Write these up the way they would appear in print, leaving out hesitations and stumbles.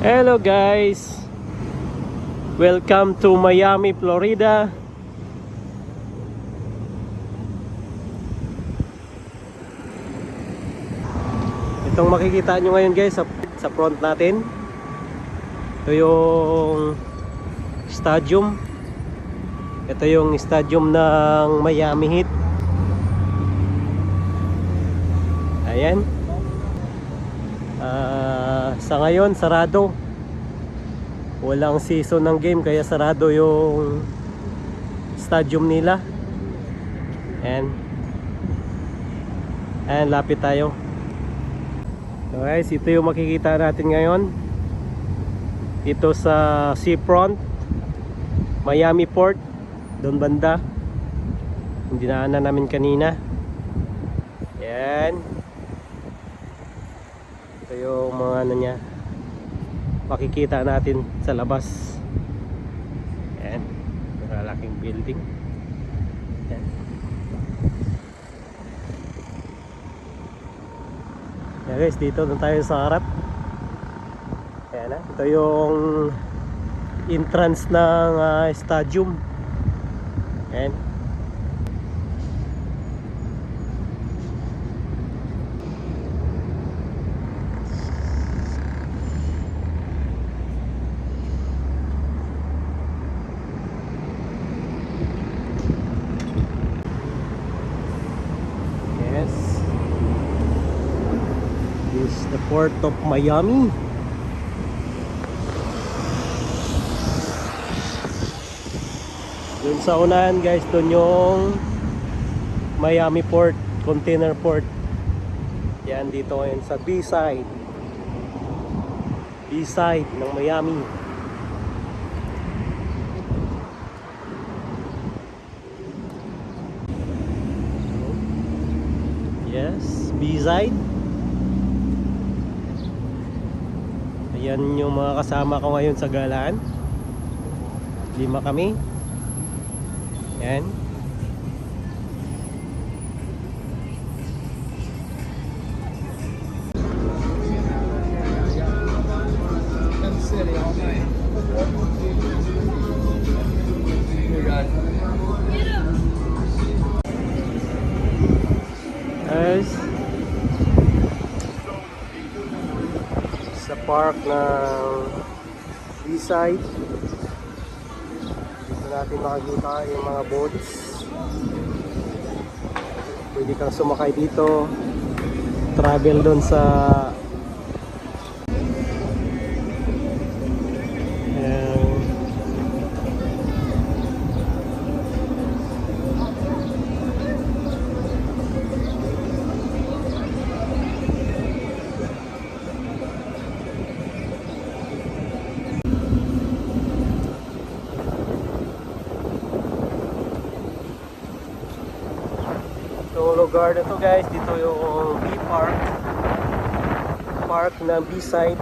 Hello guys, welcome to Miami, Florida. Itong makikita nyo ngayon guys sa front natin, ito yung stadium. Ito yung stadium ng Miami Heat. Ayan. Sa ngayon sarado, walang season ng game kaya sarado yung stadium nila. And lapit tayo. So guys, ito yung makikita natin ngayon. Ito sa seafront, Miami Port, doon banda, yung dinaanan namin kanina. Yan. Ito yung mga ano niya, makikita natin sa labas. Yan, malaking building. Yan. Yan guys, dito na tayo sa harap. Ayan na, ito yung entrance ng stadium. Ayan. This is the Port of Miami. Dun sa unahan guys, dun yung Miami Port, Container Port. Yan, dito ngayon sa B-side ng Miami. Yes, B-side. Ayan yung mga kasama ko ngayon sa galaan. 5 kami. Ayan. Guys, sa park ng B-side, dito natin makikita yung mga boats. Pwede kang sumakay dito, travel doon sa itong lugar na to guys. Dito yung B-Park, park na B-side,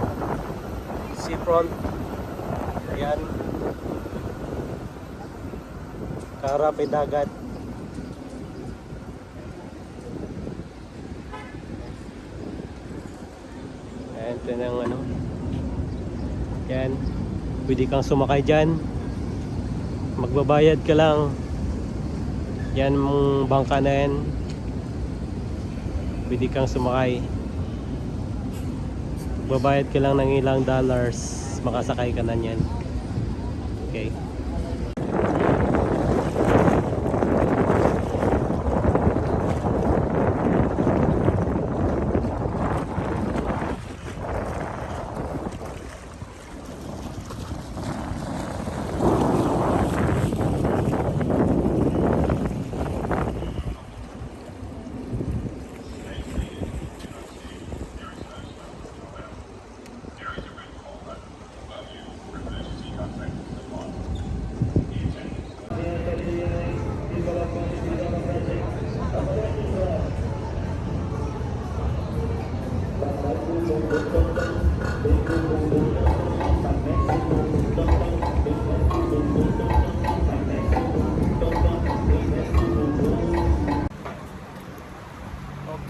seafront. Ayan, kaharap ay dagat. Ayan, ito ng ano. Ayan, pwede kang sumakay dyan, magbabayad ka lang. Yan mong bangka na yan, pwede kang sumakay, babayad ka lang ng ilang dollars, makasakay ka na yan. Okay.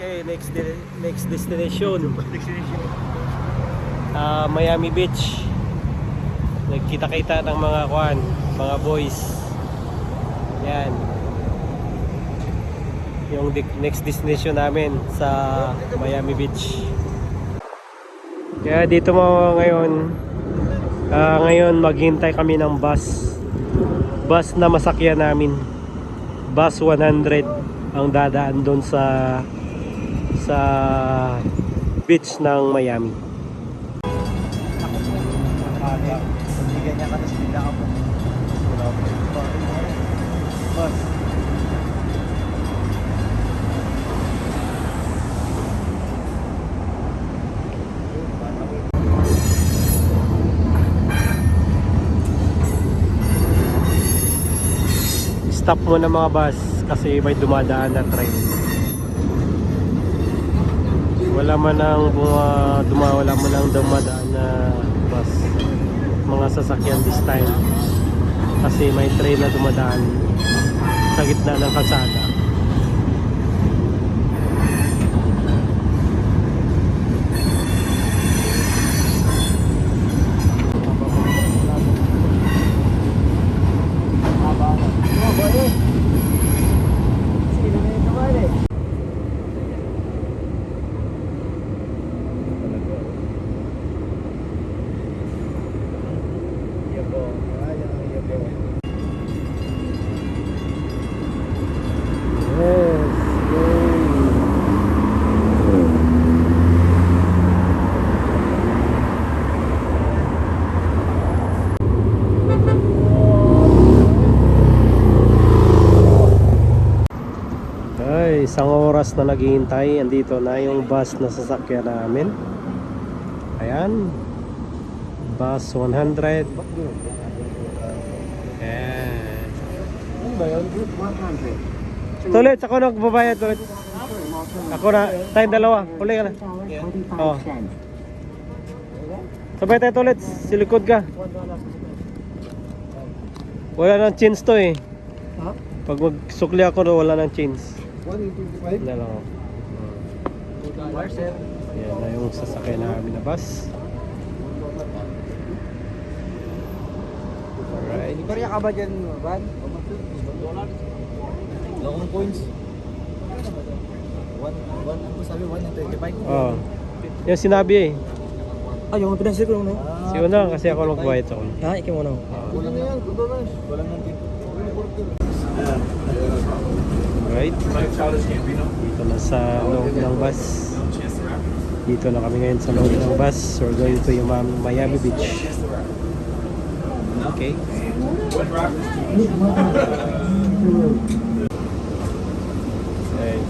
Okay, next destination. Miami Beach. Nagkita-kita ng mga mga boys. Yan. Yung next destination namin sa Miami Beach. Kaya dito mo ngayon, ngayon maghintay kami ng bus na masakyan namin. Bus 100 ang dadaan doon sa beach ng Miami. Stop muna mga bus kasi may dumadaan na train. Wala man ang dumadaan na bus, mga sasakyan this time, kasi may train na dumadaan sa gitna ng kalsada. Isang oras na naghihintay, andito na yung bus na sasakyan namin. Ayan, bus 100. Ayan. Ano ba yun? Group 100. Tulit, ako na magbabayad tulit. Ako na, tayong dalawa. Huli ka na. Oh. Sabay tayo tulit, silikod ka. Wala nang chins to eh. Pag magsukli ako, wala nang chins. 125? Dalawa. Yan na yung sasakyan namin na bus. Alright. Hindi ka ba dyan, Van? Lokong coins. 1, ano sabi? 1.25? Oo. Yung sinabi eh. Yung pinasir ko no? Si Unang kasi ako nagbayad ako. Ikaw mo na. Walang yan, walang right. Dito na sa loob ng bus. Dito na kami ngayon sa loob ng bus. We're going to yung Miami Beach. Okay. Right.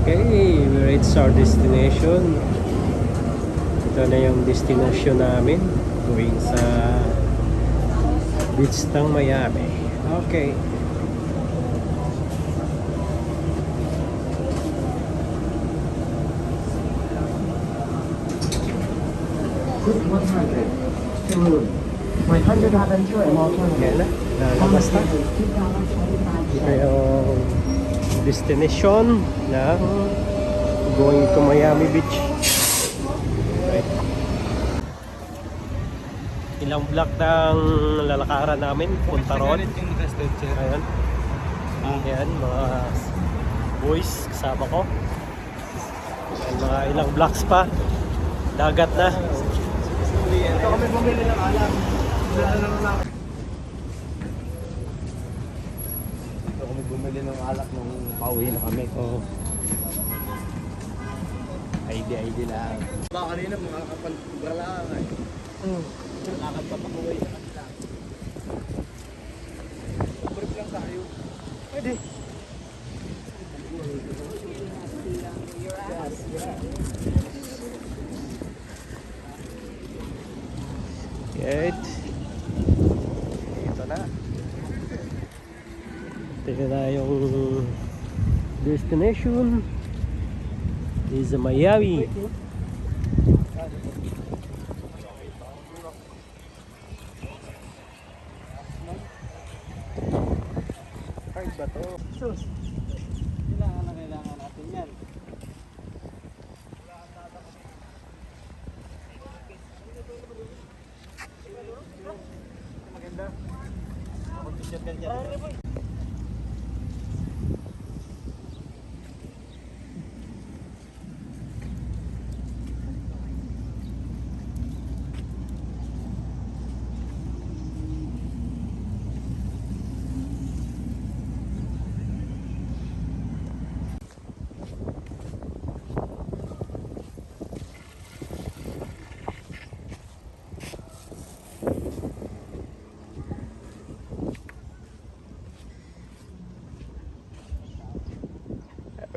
Okay, we reached our destination. Ito na yung destination namin, going sa beach ng Miami. Okay. Group 100. Tulun. 100 happen to a motor. Kaya na, lalabas na. Ito yung destination na going to Miami Beach. Right. Ilang block ng lalakaran namin punta roon. Ayan. Ayan, mga boys kasama ko. Ayan, mga ilang blocks pa. Dagat na. Ito kami bumili ng alam. Ito kami bumili ng alak nung pauwi na kami. Oo. ID lang. Baka kanina mga kapal-kubra lang eh. Lakad pa pakuwi sa kanila. Break lang tayo. Pwede. Right. Ito na. Ito na yung destination. This is Miami. Card ba to? Sus. Kailangan natin yan. Maganda. Ako t-shirt ka dyan.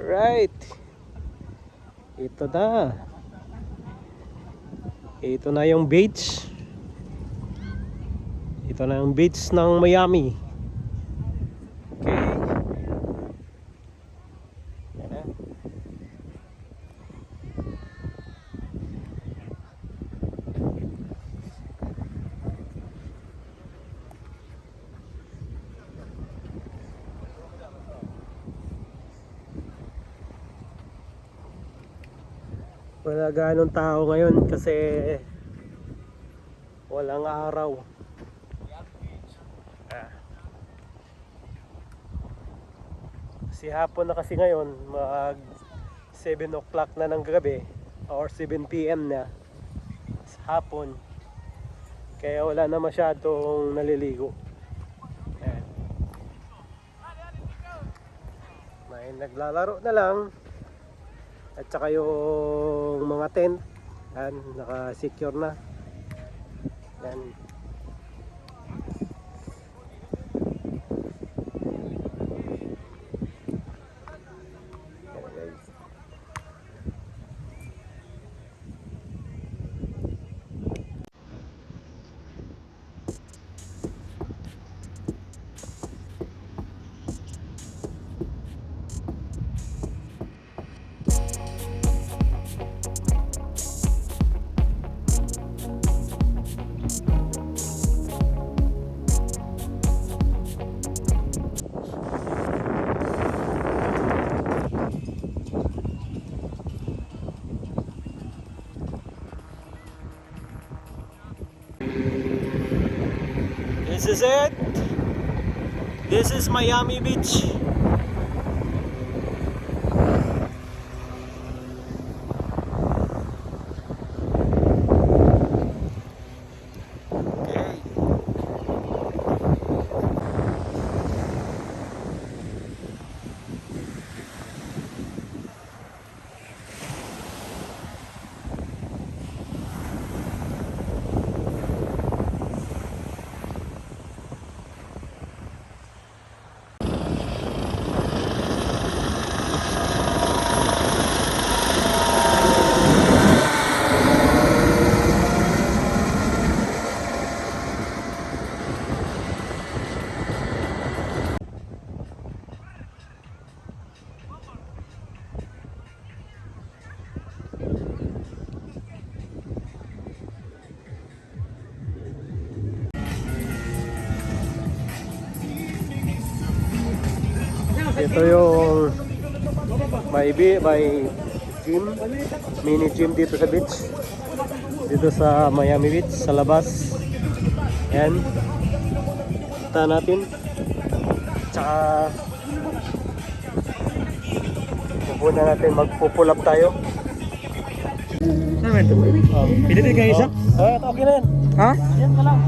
Alright. Ito na. Ito na yung beach. Ito na yung beach ng Miami. Okay. Yan na. Wala ganong tao ngayon kasi walang araw. Kasi hapon na kasi ngayon, mag 7 o'clock na ng gabi or 7 PM na sa hapon. Kaya wala na masyadong naliligo. Ayan. May naglalaro na lang. At saka yung mga tent, yan, naka-secure na. Yan. Yan guys. This is it. This is Miami Beach. Okay. Ito yung may gym, mini gym dito sa beach. Dito sa Miami Beach, sa labas. Yan. Punta natin. Tsaka pupunta natin, magpupul up tayo. Naman ito. Pili din kayo isa? Okay na yan. Ha? Yan ka lang.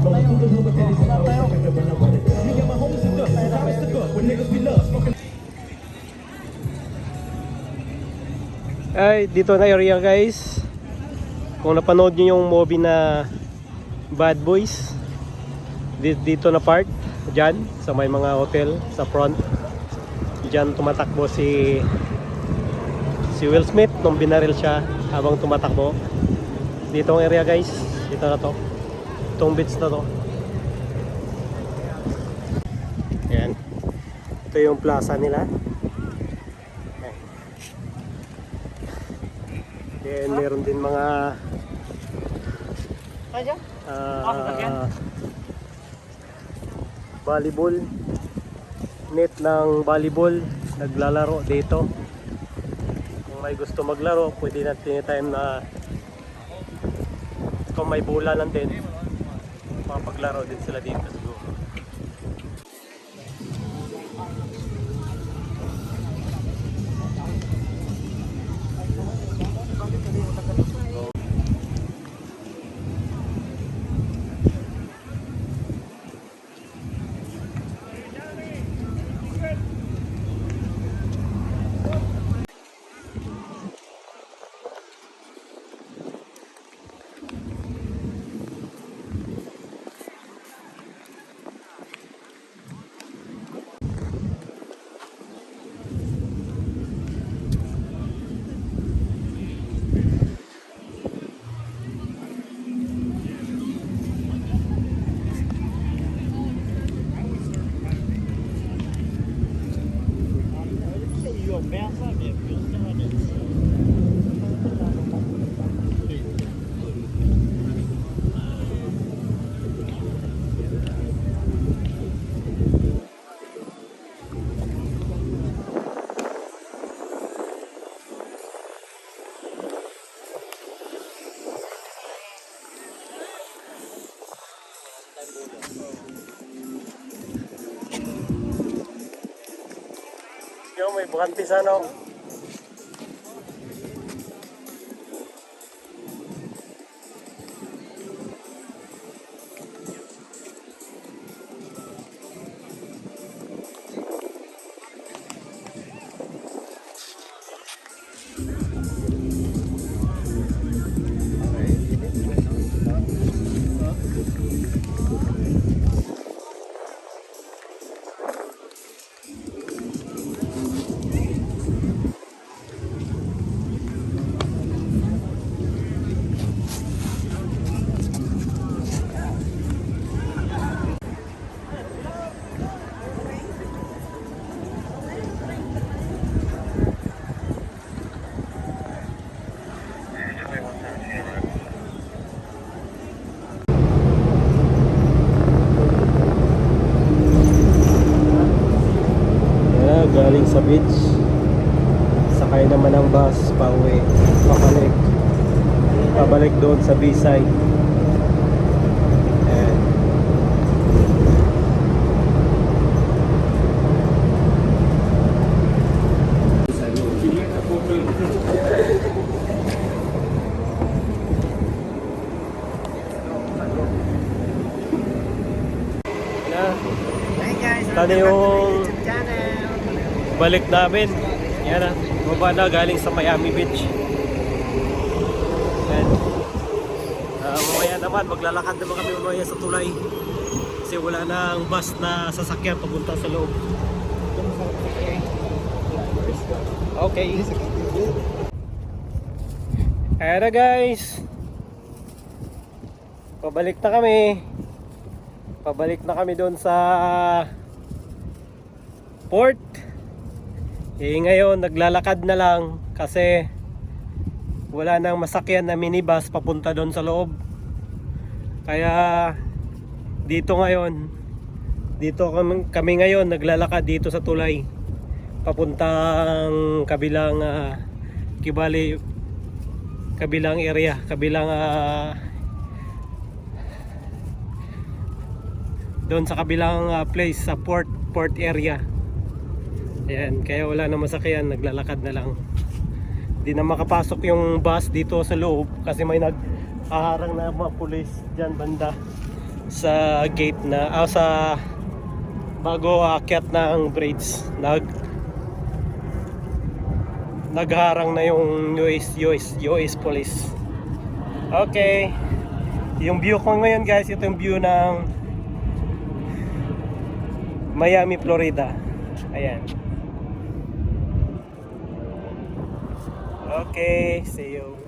Ay, dito na area guys. Kung napanood nyo yung movie na Bad Boys, dito na part, dyan, sa may mga hotel, sa front. Dyan tumatakbo si Will Smith nung binaril siya habang tumatakbo. Dito ang area guys, dito na to. Itong beach na to. Ayan. Ito yung plaza nila. Then meron din mga volleyball, net ng volleyball, naglalaro dito. Kung may gusto maglaro, pwede natin time na kung may bola lang din, makapaglaro din sila dito siguro. Yo, may bukantis ano. Galing sa beach, sakay naman ng bus pauwi, pabalik doon sa B-side. And tadi yung balik namin. Yan na, baba na galing sa Miami Beach. Yan. Mamaya naman, maglalakad naman kami mamaya sa tulay. Kasi wala nang bus na sasakyan papunta sa loob. Okay. Ayan na guys. Pabalik na kami. Pabalik na kami doon sa port. Ngayon naglalakad na lang kasi wala nang masakyan na minibus papunta doon sa loob. Kaya dito kami ngayon naglalakad dito sa tulay papuntang kabilang kabilang area, kabilang doon sa kabilang place sa port area. Ayan, kaya wala na masakyan, naglalakad na lang. Di na makapasok yung bus dito sa loob kasi may naghaharang na mga pulis dyan banda sa gate na sa bago aakyat ng bridge. Nagharang na yung US police. Okay, yung view ko ngayon guys, ito yung view ng Miami, Florida. Ayan. Okay, see you.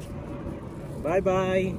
Bye bye.